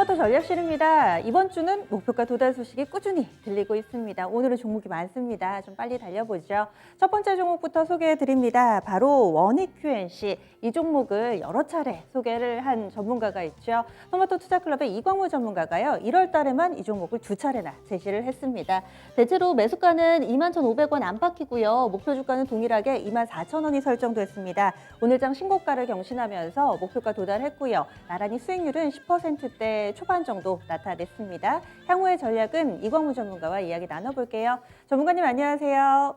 손바닥 전략실입니다. 이번 주는 목표가 도달 소식이 꾸준히 들리고 있습니다. 오늘은 종목이 많습니다. 좀 빨리 달려보죠. 첫 번째 종목부터 소개해드립니다. 바로 원익 QNC. 이 종목을 여러 차례 소개를 한 전문가가 있죠. 토마토 투자클럽의 이광무 전문가가요. 1월 달에만 이 종목을 두 차례나 제시를 했습니다. 대체로 매수가는 21,500원 안팎이고요. 목표 주가는 동일하게 24,000원이 설정됐습니다. 오늘장 신고가를 경신하면서 목표가 도달했고요. 나란히 수익률은 10%대 초반 정도 나타냈습니다. 향후의 전략은 이광무 전문가와 이야기 나눠볼게요. 전문가님 안녕하세요.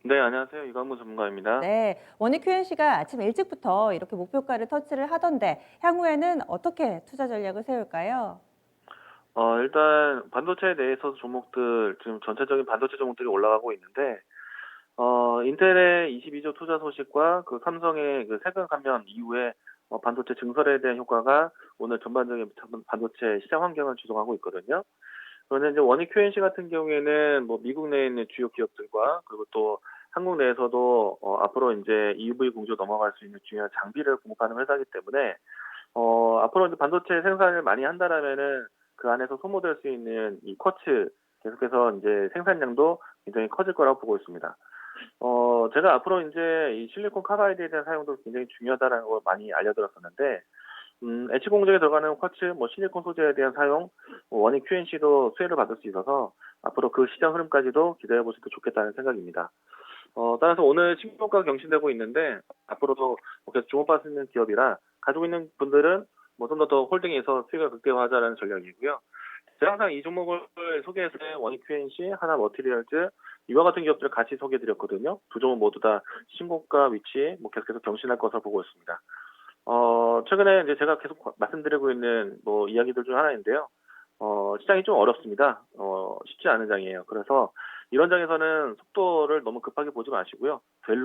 네, 안녕하세요. 이광무 전문가입니다. 네, 원익 QNC가 아침 일찍부터 이렇게 목표가를 터치를 하던데 향후에는 어떻게 투자 전략을 세울까요? 일단 반도체에 대해서 종목들 지금 전체적인 반도체 종목들이 올라가고 있는데 인텔의 22조 투자 소식과 그 삼성의 그 세금 감면 이후에 반도체 증설에 대한 효과가 오늘 전반적인 반도체 시장 환경을 조성하고 있거든요. 그런데 이제 원익 QNC 같은 경우에는 뭐 미국 내에 있는 주요 기업들과 그리고 또 한국 내에서도 앞으로 이제 EUV 공조 넘어갈 수 있는 중요한 장비를 공급하는 회사이기 때문에 앞으로 이제 반도체 생산을 많이 한다라면은 그 안에서 소모될 수 있는 이 쿼츠 계속해서 이제 생산량도 굉장히 커질 거라고 보고 있습니다. 제가 앞으로 이제 이 실리콘 카바이드에 대한 사용도 굉장히 중요하다는 걸 많이 알려드렸었는데, 엣지 공정에 들어가는 쿼츠, 뭐 실리콘 소재에 대한 사용, 원익 QNC도 수혜를 받을 수 있어서 앞으로 그 시장 흐름까지도 기대해 보셔도 좋겠다는 생각입니다. 따라서 오늘 신고가 경신되고 있는데 앞으로도 계속 주목받을 수 있는 기업이라 가지고 있는 분들은 뭐 좀 더 홀딩해서 수익을 극대화하자라는 전략이고요. 제가 항상 이 종목을 소개했을 때 원익 QNC, 하나 머티리얼즈 이와 같은 기업들을 같이 소개해드렸거든요. 두 종목 모두 다 신고가 위치에 뭐 계속해서 경신할 것으로 보고 있습니다. 최근에 이제 제가 계속 말씀드리고 있는 뭐 이야기들 중 하나인데요. 시장이 좀 어렵습니다. 쉽지 않은 장이에요. 그래서 이런 장에서는 속도를 너무 급하게 보지 마시고요. 될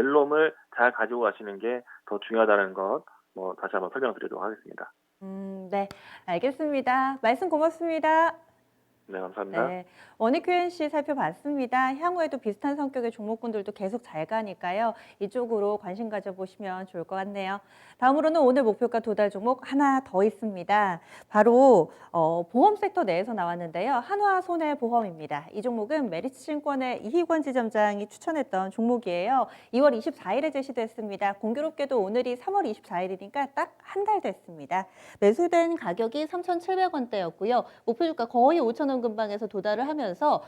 놈을 잘 가지고 가시는 게 더 중요하다는 것, 뭐 다시 한번 설명드리도록 하겠습니다. 네, 알겠습니다. 말씀 고맙습니다. 네, 감사합니다. 네, 원익 QNC 살펴봤습니다. 향후에도 비슷한 성격의 종목군들도 계속 잘 가니까요. 이쪽으로 관심 가져보시면 좋을 것 같네요. 다음으로는 오늘 목표가 도달 종목 하나 더 있습니다. 바로 보험 섹터 내에서 나왔는데요. 한화손해보험입니다. 이 종목은 메리츠증권의 이희권 지점장이 추천했던 종목이에요. 2월 24일에 제시됐습니다. 공교롭게도 오늘이 3월 24일이니까 딱 한 달 됐습니다. 매수된 가격이 3,700원대였고요. 목표 주가 거의 5,000원 근방에서 도달을 하면서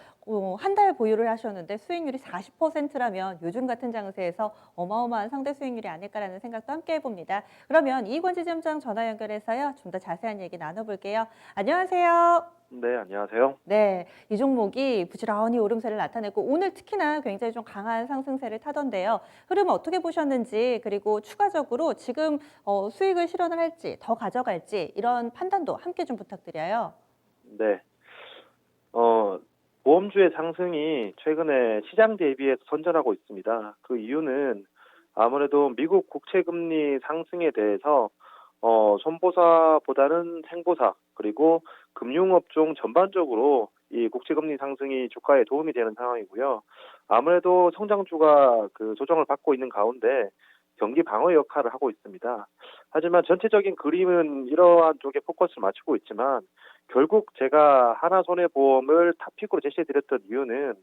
한 달 보유를 하셨는데 수익률이 40%라면 요즘 같은 장세에서 어마어마한 상대 수익률이 아닐까라는 생각도 함께 해봅니다. 그러면 이익원 지점장 전화 연결해서요. 좀 더 자세한 얘기 나눠볼게요. 안녕하세요. 네, 안녕하세요. 네, 이 종목이 부지런히 오름세를 나타내고 오늘 특히나 굉장히 좀 강한 상승세를 타던데요. 흐름 어떻게 보셨는지 그리고 추가적으로 지금 수익을 실현을 할지 더 가져갈지 이런 판단도 함께 좀 부탁드려요. 네. 보험주의 상승이 최근에 시장 대비해서 선전하고 있습니다. 그 이유는 아무래도 미국 국채금리 상승에 대해서 손보사보다는 생보사 그리고 금융업종 전반적으로 이 국채금리 상승이 주가에 도움이 되는 상황이고요. 아무래도 성장주가 그 조정을 받고 있는 가운데 경기 방어 역할을 하고 있습니다. 하지만 전체적인 그림은 이러한 쪽에 포커스를 맞추고 있지만 결국 제가 하나손해보험을 탑픽으로 제시해드렸던 이유는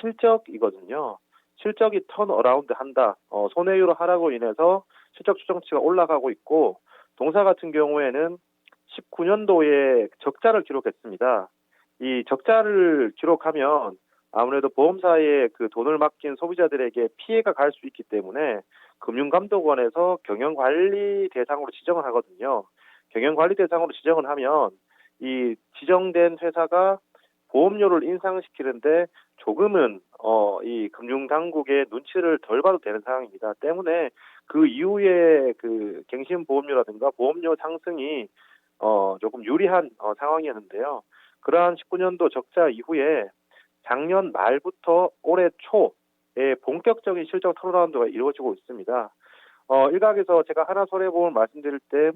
실적이거든요. 실적이 턴어라운드 한다. 손해율 하락으로 인해서 실적 추정치가 올라가고 있고 동사 같은 경우에는 19년도에 적자를 기록했습니다. 이 적자를 기록하면 아무래도 보험사에 그 돈을 맡긴 소비자들에게 피해가 갈 수 있기 때문에 금융감독원에서 경영관리 대상으로 지정을 하거든요. 경영관리 대상으로 지정을 하면 이 지정된 회사가 보험료를 인상시키는데 조금은 이 금융당국의 눈치를 덜 봐도 되는 상황입니다. 때문에 그 이후에 그 갱신보험료라든가 보험료 상승이 조금 유리한 상황이었는데요. 그러한 19년도 적자 이후에 작년 말부터 올해 초에 본격적인 실적 턴어라운드가 이루어지고 있습니다. 일각에서 제가 하나손해보험을 말씀드릴 때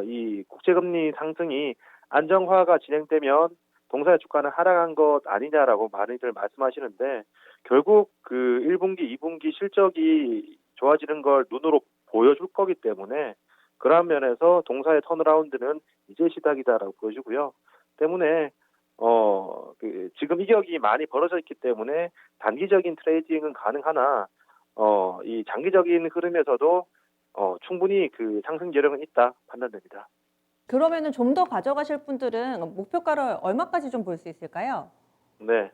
이 국채금리 상승이 안정화가 진행되면 동사의 주가는 하락한 것 아니냐라고 많이들 말씀하시는데 결국 그 1분기, 2분기 실적이 좋아지는 걸 눈으로 보여줄 거기 때문에 그러한 면에서 동사의 턴어라운드는 이제 시작이다라고 보여지고요. 때문에 지금 이격이 많이 벌어져 있기 때문에 단기적인 트레이딩은 가능하나 이 장기적인 흐름에서도 충분히 그 상승 여력은 있다 판단됩니다. 그러면은 좀 더 가져가실 분들은 목표가를 얼마까지 좀 볼 수 있을까요? 네.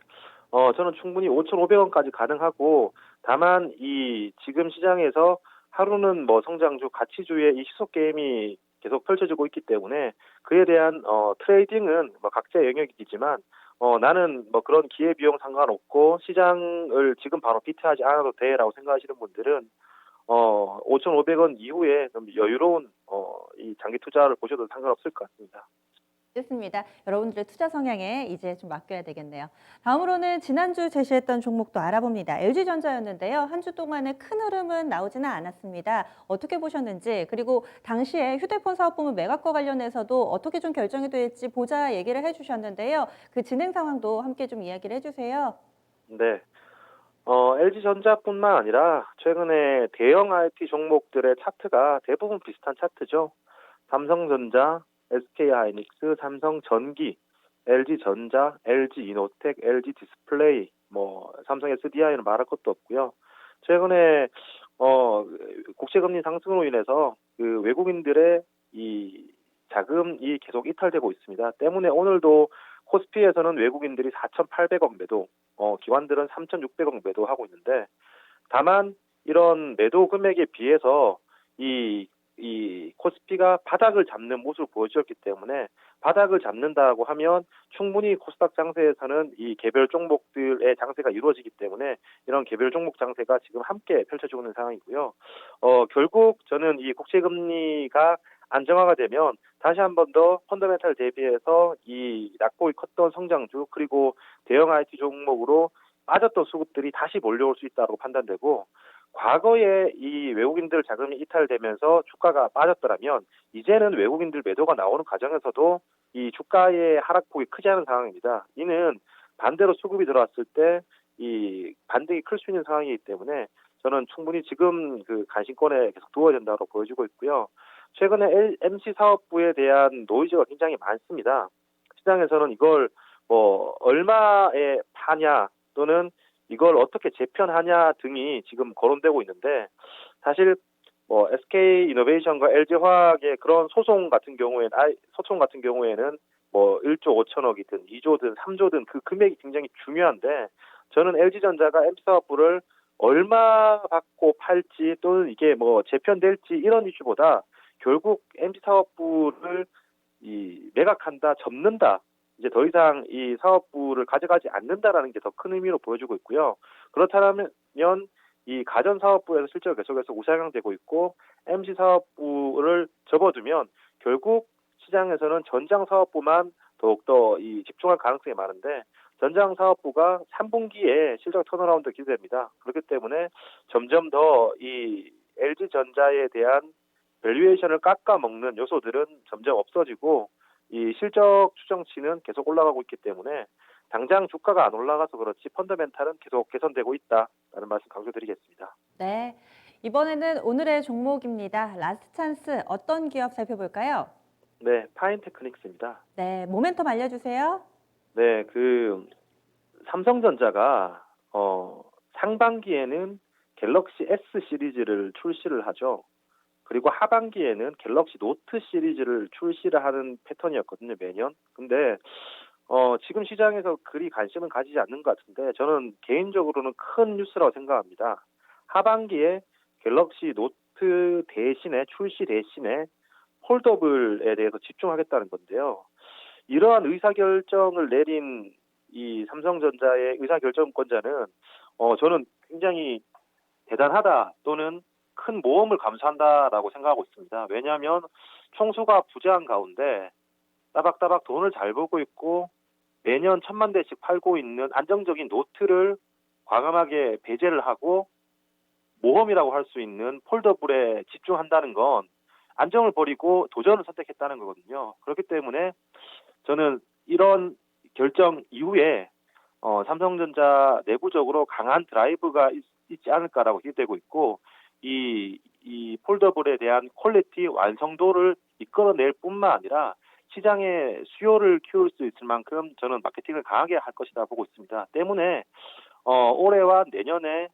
저는 충분히 5,500원까지 가능하고, 다만 이 지금 시장에서 하루는 뭐 성장주, 가치주의 이 시속 게임이 계속 펼쳐지고 있기 때문에 그에 대한 트레이딩은 뭐 각자의 영역이지만 나는 뭐 그런 기회비용 상관없고 시장을 지금 바로 비트하지 않아도 돼라고 생각하시는 분들은 5,500원 이후에 좀 여유로운 이 장기 투자를 보셔도 상관없을 것 같습니다. 알겠습니다. 여러분들의 투자 성향에 이제 좀 맡겨야 되겠네요. 다음으로는 지난주 제시했던 종목도 알아봅니다. LG전자였는데요. 한 주 동안의 큰 흐름은 나오지는 않았습니다. 어떻게 보셨는지, 그리고 당시에 휴대폰 사업부문 매각과 관련해서도 어떻게 좀 결정이 될지 보자 얘기를 해주셨는데요. 그 진행 상황도 함께 좀 이야기를 해주세요. 네. LG전자뿐만 아니라 최근에 대형 IT 종목들의 차트가 대부분 비슷한 차트죠. 삼성전자, SK하이닉스, 삼성전기, LG전자, LG이노텍, LG디스플레이, 뭐 삼성 SDI는 말할 것도 없고요. 최근에 국제금리 상승으로 인해서 그 외국인들의 이 자금이 계속 이탈되고 있습니다. 때문에 오늘도 코스피에서는 외국인들이 4,800억 매도, 기관들은 3,600억 매도하고 있는데, 다만 이런 매도 금액에 비해서 이 코스피가 바닥을 잡는 모습을 보여주었기 때문에, 바닥을 잡는다고 하면 충분히 코스닥 장세에서는 이 개별 종목들의 장세가 이루어지기 때문에 이런 개별 종목 장세가 지금 함께 펼쳐지고 있는 상황이고요. 결국 저는 이 국제금리가 안정화가 되면 다시 한 번 더 펀더멘탈 대비해서 이 낙폭이 컸던 성장주, 그리고 대형 IT 종목으로 빠졌던 수급들이 다시 몰려올 수 있다고 판단되고, 과거에 이 외국인들 자금이 이탈되면서 주가가 빠졌더라면 이제는 외국인들 매도가 나오는 과정에서도 이 주가의 하락폭이 크지 않은 상황입니다. 이는 반대로 수급이 들어왔을 때 이 반등이 클 수 있는 상황이기 때문에 저는 충분히 지금 그 간신권에 계속 두어야 된다고 보여지고 있고요. 최근에 MC 사업부에 대한 노이즈가 굉장히 많습니다. 시장에서는 이걸 뭐 얼마에 파냐 또는 이걸 어떻게 재편하냐 등이 지금 거론되고 있는데, 사실 뭐 SK 이노베이션과 LG 화학의 그런 소송 같은 경우에는 뭐 1조 5천억이든 2조든 3조든 그 금액이 굉장히 중요한데, 저는 LG전자가 MC 사업부를 얼마 받고 팔지 또는 이게 뭐 재편될지 이런 이슈보다 결국 MC 사업부를 이 매각한다, 접는다, 이제 더 이상 이 사업부를 가져가지 않는다라는 게 더 큰 의미로 보여지고 있고요. 그렇다면 이 가전 사업부에서 실제로 계속해서 우상향되고 있고, MC 사업부를 접어두면 결국 시장에서는 전장 사업부만 더욱더 이 집중할 가능성이 많은데, 전장 사업부가 3분기에 실적 턴어라운드 기대됩니다. 그렇기 때문에 점점 더 이 LG전자에 대한 밸류에이션을 깎아먹는 요소들은 점점 없어지고 이 실적 추정치는 계속 올라가고 있기 때문에 당장 주가가 안 올라가서 그렇지 펀더멘탈은 계속 개선되고 있다라는 말씀 강조드리겠습니다. 네. 이번에는 오늘의 종목입니다. 라스트 찬스 어떤 기업 살펴볼까요? 네, 파인테크닉스입니다. 네, 모멘텀 알려주세요. 네, 그 삼성전자가 상반기에는 갤럭시 S 시리즈를 출시를 하죠. 그리고 하반기에는 갤럭시 노트 시리즈를 출시를 하는 패턴이었거든요, 매년. 근데 지금 시장에서 그리 관심은 가지지 않는 것 같은데, 저는 개인적으로는 큰 뉴스라고 생각합니다. 하반기에 갤럭시 노트 출시 대신에 폴더블에 대해서 집중하겠다는 건데요. 이러한 의사결정을 내린 이 삼성전자의 의사결정권자는 저는 굉장히 대단하다 또는 큰 모험을 감수한다라고 생각하고 있습니다. 왜냐하면 총수가 부재한 가운데 따박따박 돈을 잘 벌고 있고 매년 1,000만 대씩 팔고 있는 안정적인 노트를 과감하게 배제를 하고 모험이라고 할 수 있는 폴더블에 집중한다는 건 안정을 버리고 도전을 선택했다는 거거든요. 그렇기 때문에 저는 이런 결정 이후에 삼성전자 내부적으로 강한 드라이브가 있지 않을까라고 기대되고 있고, 이 이 폴더블에 대한 퀄리티 완성도를 이끌어낼 뿐만 아니라 시장의 수요를 키울 수 있을 만큼 저는 마케팅을 강하게 할 것이다 보고 있습니다. 때문에 올해와 내년에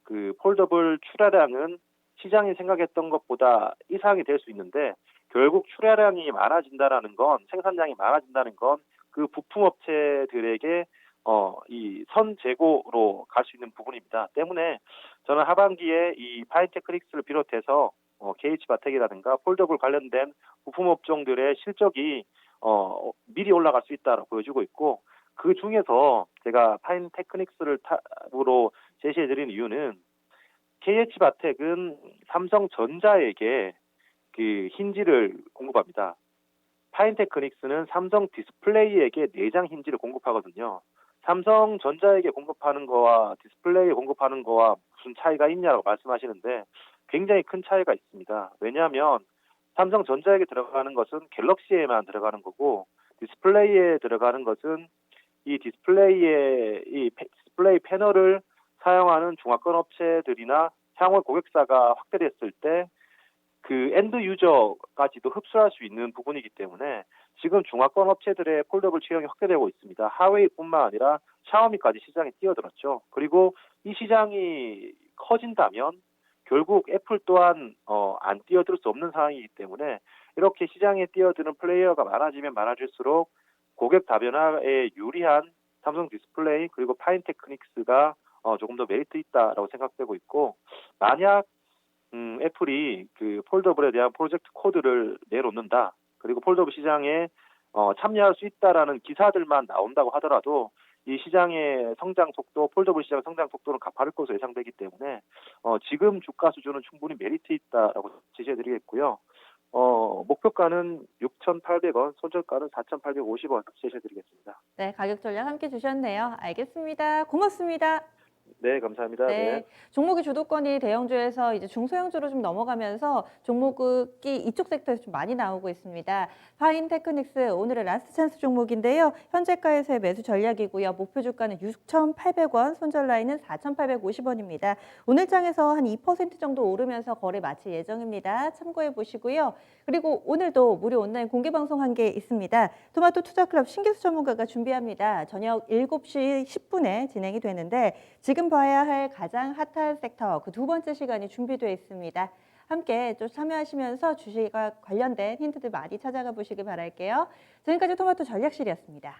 그 폴더블 출하량은 시장이 생각했던 것보다 이상이 될 수 있는데 결국 출하량이 많아진다라는 건 생산량이 많아진다는 건 그 부품업체들에게 이 선재고로 갈 수 있는 부분입니다. 때문에 저는 하반기에 이 파인테크닉스를 비롯해서 KH바텍이라든가 폴더블 관련된 부품업종들의 실적이 미리 올라갈 수 있다고 보여주고 있고 그 중에서 제가 파인테크닉스를 탑으로 제시해드린 이유는 KH바텍은 삼성전자에게 그 힌지를 공급합니다. 파인테크닉스는 삼성 디스플레이에게 내장 힌지를 공급하거든요. 삼성전자에게 공급하는 거와 디스플레이에 공급하는 거와 무슨 차이가 있냐고 말씀하시는데 굉장히 큰 차이가 있습니다. 왜냐하면 삼성전자에게 들어가는 것은 갤럭시에만 들어가는 거고 디스플레이에 들어가는 것은 이 디스플레이 패널을 사용하는 중화권 업체들이나 향후 고객사가 확대됐을 때 그 엔드 유저까지도 흡수할 수 있는 부분이기 때문에 지금 중화권 업체들의 폴더블 취향이 확대되고 있습니다. 하웨이뿐만 아니라 샤오미까지 시장에 뛰어들었죠. 그리고 이 시장이 커진다면 결국 애플 또한 안 뛰어들 수 없는 상황이기 때문에 이렇게 시장에 뛰어드는 플레이어가 많아지면 많아질수록 고객 다변화에 유리한 삼성 디스플레이 그리고 파인테크닉스가 조금 더 메리트 있다라고 생각되고 있고 만약 애플이 그 폴더블에 대한 프로젝트 코드를 내놓는다. 그리고 폴더블 시장에 참여할 수 있다라는 기사들만 나온다고 하더라도 이 시장의 성장 속도, 폴더블 시장 성장 속도는 가파를 것으로 예상되기 때문에 지금 주가 수준은 충분히 메리트 있다라고 제시해드리겠고요. 목표가는 6,800원, 손절가는 4,850원 제시해드리겠습니다. 네, 가격 전략 함께 주셨네요. 알겠습니다. 고맙습니다. 네, 감사합니다. 네, 종목의 주도권이 대형주에서 이제 중소형주로 좀 넘어가면서 종목이 이쪽 섹터에서 좀 많이 나오고 있습니다. 파인테크닉스 오늘의 라스트 찬스 종목인데요. 현재가에서의 매수 전략이고요. 목표 주가는 6,800원, 손절 라인은 4,850원입니다. 오늘 장에서 한 2% 정도 오르면서 거래 마칠 예정입니다. 참고해 보시고요. 그리고 오늘도 무료 온라인 공개 방송 한 개 있습니다. 토마토 투자클럽 신기수 전문가가 준비합니다. 저녁 7시 10분에 진행이 되는데 지금 봐야 할 가장 핫한 섹터 그 두 번째 시간이 준비되어 있습니다. 함께 좀 참여하시면서 주식과 관련된 힌트들 많이 찾아가 보시길 바랄게요. 지금까지 토마토 전략실이었습니다.